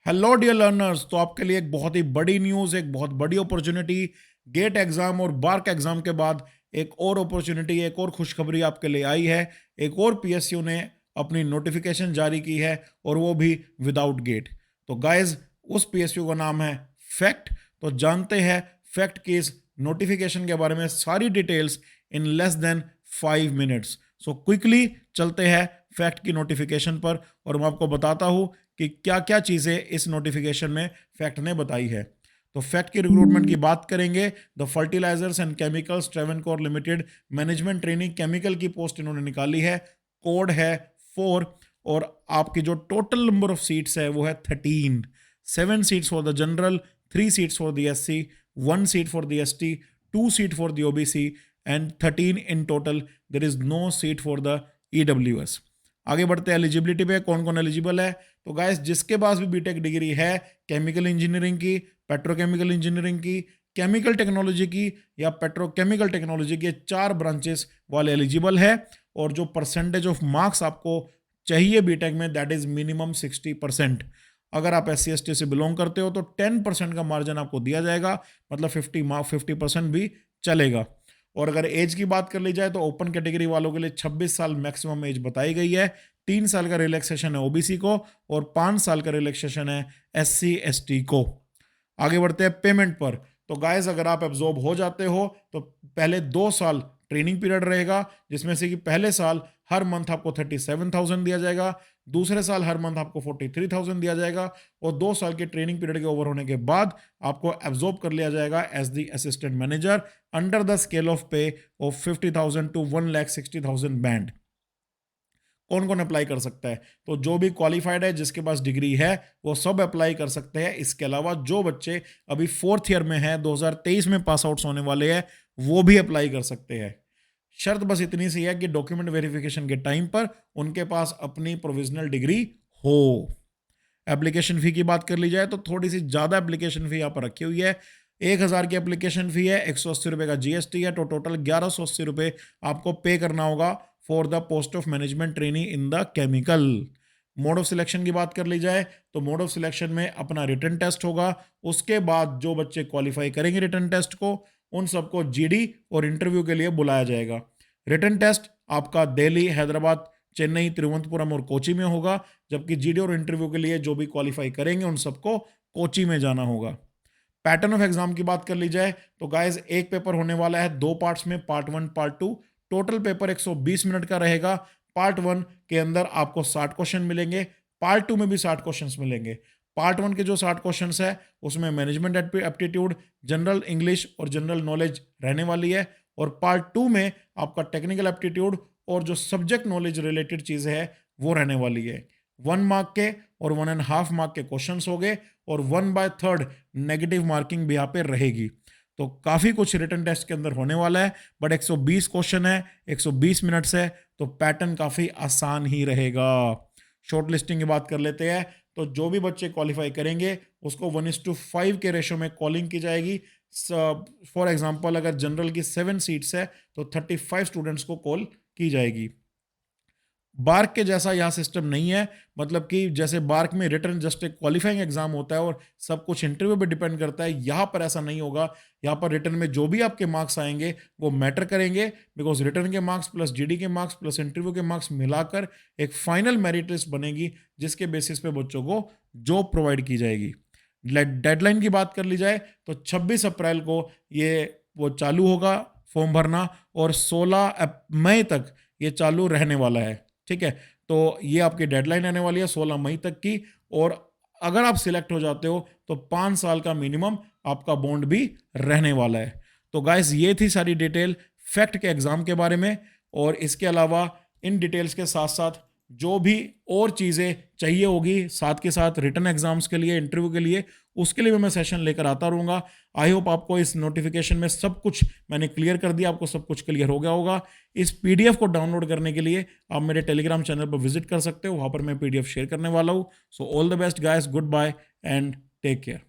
Hello dear learners. तो आपके लिए एक बहुत ही बड़ी न्यूज़, एक बहुत बड़ी अपॉर्चुनिटी। गेट एग्जाम और बार्क एग्जाम के बाद एक और अपॉर्चुनिटी, एक और खुशखबरी आपके लिए आई है। एक और पीएसयू ने अपनी नोटिफिकेशन जारी की है और वो भी विदाउट गेट। तो गाइज, उस पीएसयू का नाम है फैक्ट। तो जानते हैं फैक्ट की इस नोटिफिकेशन के बारे में सारी details in less than 5 minutes. So quickly चलते हैं फैक्ट की नोटिफिकेशन पर और मैं आपको बताता हूं कि क्या क्या चीज़ें इस नोटिफिकेशन में फैक्ट ने बताई है। तो फैक्ट की रिक्रूटमेंट की बात करेंगे। The fertilisers and chemicals Travancore limited management training chemical की पोस्ट इन्होंने निकाली है। कोड है 4 और आपकी जो टोटल नंबर ऑफ सीट्स है वो है 13। 7 seats for the general, 3 seats for the SC, 1 seat for the ST, 2 seat for the OBC and 13 in total. There is no seat for the EWS. आगे बढ़ते हैं एलिजिबिलिटी पे, कौन कौन eligible है। तो गाइस, जिसके पास भी बीटेक डिग्री है केमिकल इंजीनियरिंग की, पेट्रोकेमिकल इंजीनियरिंग की, केमिकल टेक्नोलॉजी की या पेट्रोकेमिकल टेक्नोलॉजी के 4 ब्रांचेस वाले एलिजिबल है। और जो परसेंटेज ऑफ मार्क्स आपको चाहिए बीटेक में, दैट इज मिनिमम 60%। अगर आप SC ST से बिलोंग करते हो तो 10% का मार्जिन आपको दिया जाएगा, मतलब 50% भी चलेगा। और अगर एज की बात कर ली जाए तो ओपन कैटेगरी वालों के लिए 26 साल मैक्सिमम एज बताई गई है। 3 साल का रिलैक्सेशन है ओबीसी को और 5 साल का रिलैक्सेशन है SC ST को। आगे बढ़ते हैं पेमेंट पर। तो गाइस, अगर आप एब्जॉर्ब हो जाते हो तो पहले 2 साल ट्रेनिंग पीरियड रहेगा, जिसमें से कि पहले साल हर मंथ आपको 37,000 दिया जाएगा, दूसरे साल हर मंथ आपको 43,000 दिया जाएगा और 2 साल के ट्रेनिंग पीरियड के ओवर होने के बाद आपको एब्जॉर्ब कर लिया जाएगा as the assistant manager under the scale of pay of 50,000 to 1,60,000 band. कौन कौन अप्लाई कर सकता है? तो जो भी क्वालिफाइड है, जिसके पास डिग्री है, वो सब अप्लाई कर सकते हैं। इसके अलावा जो बच्चे अभी 4th ईयर में हैं, 2023 में पास आउट्स होने वाले हैं, वो भी अप्लाई कर सकते हैं। शर्त बस इतनी सी है कि डॉक्यूमेंट वेरिफिकेशन के टाइम पर उनके पास अपनी प्रोविजनल डिग्री हो। एप्लीकेशन फी की बात कर ली जाए तो थोड़ी सी ज्यादा एप्लीकेशन फी यहाँ पर रखी हुई है। 1,000 की एप्लीकेशन फी है, 180 रुपए का जीएसटी है, तो टोटल 1,180 रुपए आपको पे करना होगा for the post of management trainee in the chemical. Mode of selection की बात कर ली जाए तो मोड ऑफ सिलेक्शन में अपना रिटन टेस्ट होगा। उसके बाद जो बच्चे क्वालिफाई करेंगे रिटन टेस्ट को, उन सबको जीडी और इंटरव्यू के लिए बुलाया जाएगा। रिटन टेस्ट आपका दिल्ली, हैदराबाद, चेन्नई, तिरुवनंतपुरम और कोची में होगा, जबकि जीडी और इंटरव्यू के लिए जो भी क्वालिफाई करेंगे उन सबको कोची में जाना होगा। पैटर्न ऑफ एग्जाम की बात कर ली जाए तो गाइस, एक पेपर होने वाला है 2 पार्ट्स में, part 1 part 2। Total paper 120 minute का रहेगा। पार्ट 1 के अंदर आपको 60 क्वेश्चन मिलेंगे, पार्ट 2 में भी 60 क्वेश्चन मिलेंगे। पार्ट 1 के जो 60 क्वेश्चन है उसमें मैनेजमेंट एप्टीट्यूड, जनरल इंग्लिश और जनरल नॉलेज रहने वाली है। और पार्ट 2 में आपका टेक्निकल एप्टीट्यूड और जो सब्जेक्ट नॉलेज रिलेटेड चीजें है वो रहने वाली है। 1 मार्क के और 1.5 मार्क के क्वेश्चन हो गए और 1/3 नेगेटिव मार्किंग भी यहाँ पे रहेगी। तो काफी कुछ रिटन टेस्ट के अंदर होने वाला है, बट 120 क्वेश्चन है, 120 मिनट्स है, तो पैटर्न काफी आसान ही रहेगा। शॉर्ट लिस्टिंग की बात कर लेते हैं। तो जो भी बच्चे क्वालिफाई करेंगे उसको 1:5 के रेशो में कॉलिंग की जाएगी। फॉर एग्जाम्पल, अगर जनरल की 7 सीट्स है तो 35 स्टूडेंट्स को कॉल की जाएगी। बार्क के जैसा यहाँ सिस्टम नहीं है, मतलब कि जैसे बार्क में रिटर्न जस्ट एक क्वालिफाइंग एग्जाम होता है और सब कुछ इंटरव्यू पे डिपेंड करता है, यहाँ पर ऐसा नहीं होगा। यहाँ पर रिटर्न में जो भी आपके मार्क्स आएंगे वो मैटर करेंगे, बिकॉज रिटर्न के मार्क्स प्लस जीडी के मार्क्स प्लस इंटरव्यू के मार्क्स मिलाकर एक फाइनल मेरिट लिस्ट बनेगी, जिसके बेसिस पे बच्चों को जॉब प्रोवाइड की जाएगी। डेडलाइन की बात कर ली जाए तो 26 अप्रैल को ये वो चालू होगा फॉर्म भरना और 16 मई तक ये चालू रहने वाला है। ठीक है, तो ये आपकी डेडलाइन आने वाली है 16 मई तक की। और अगर आप सिलेक्ट हो जाते हो तो 5 साल का मिनिमम आपका बॉन्ड भी रहने वाला है। तो गाइस, ये थी सारी डिटेल फैक्ट के एग्जाम के बारे में। और इसके अलावा इन डिटेल्स के साथ साथ जो भी और चीज़ें चाहिए होगी साथ के साथ रिटर्न एग्जाम्स के लिए, इंटरव्यू के लिए, उसके लिए भी मैं सेशन लेकर आता रहूँगा। आई होप आपको इस नोटिफिकेशन में सब कुछ मैंने क्लियर कर दिया, आपको सब कुछ क्लियर हो गया होगा। इस पीडीएफ को डाउनलोड करने के लिए आप मेरे टेलीग्राम चैनल पर विजिट कर सकते हो, वहाँ पर मैं पीडीएफ शेयर करने वाला हूँ। So all the best guys, good bye and take care.